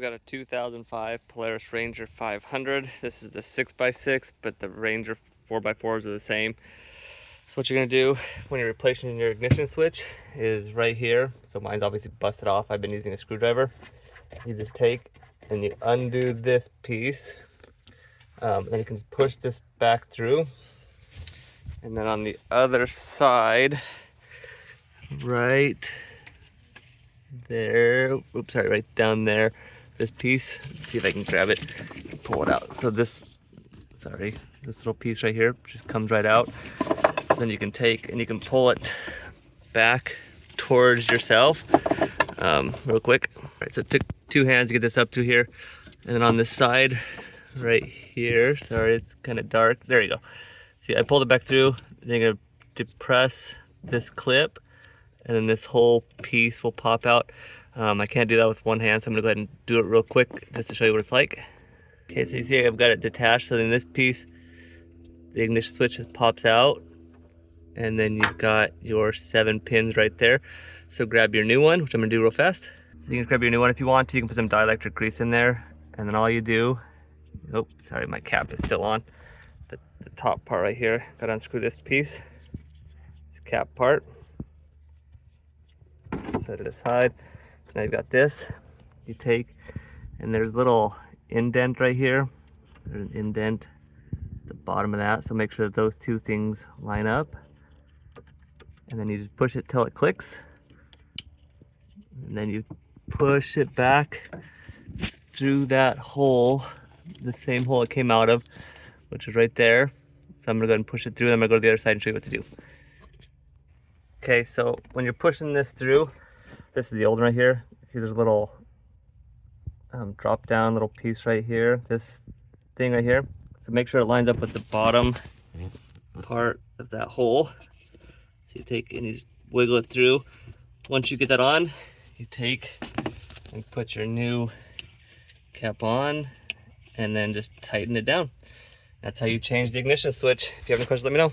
got a 2005 Polaris Ranger 500. This is the 6x6, but the Ranger 4x4s are the same. So what you're gonna do when you're replacing your ignition switch is right here. So mine's obviously busted off. I've been using a screwdriver. You just take and you undo this piece. Then you can just push this back through. And then on the other side, right there, oops, sorry, right down there, this piece, let's see if I can grab it, pull it out. So this, sorry, this little piece right here just comes right out. So then you can take and you can pull it back towards yourself real quick. All right, so it took 2 hands to get this up to here. And then on this side right here, sorry, it's kind of dark, there you go. See, I pulled it back through, then you're gonna depress this clip, and then this whole piece will pop out. I can't do that with one hand, so I'm gonna go ahead and do it real quick just to show you what it's like. Okay, so you see I've got it detached, so then this piece, the ignition switch just pops out, and then you've got your 7 pins right there. So grab your new one, which I'm gonna do real fast. So you can grab your new one if you want to. You can put some dielectric grease in there, and then all you do, oh, sorry, my cap is still on. The top part right here, gotta unscrew this piece, this cap part. Set it aside. Now you've got this. You take, and there's a little indent right here. There's an indent at the bottom of that, so make sure that those two things line up. And then you just push it till it clicks. And then you push it back through that hole, the same hole it came out of, which is right there. So I'm gonna go ahead and push it through, then I'm gonna go to the other side and show you what to do. Okay, so when you're pushing this through, this is the old one right here. See there's a little drop down little piece right here, this thing right here. So make sure it lines up with the bottom part of that hole. So you take and you just wiggle it through. Once you get that on, you take and put your new cap on and then just tighten it down. That's how you change the ignition switch. If you have any questions, let me know.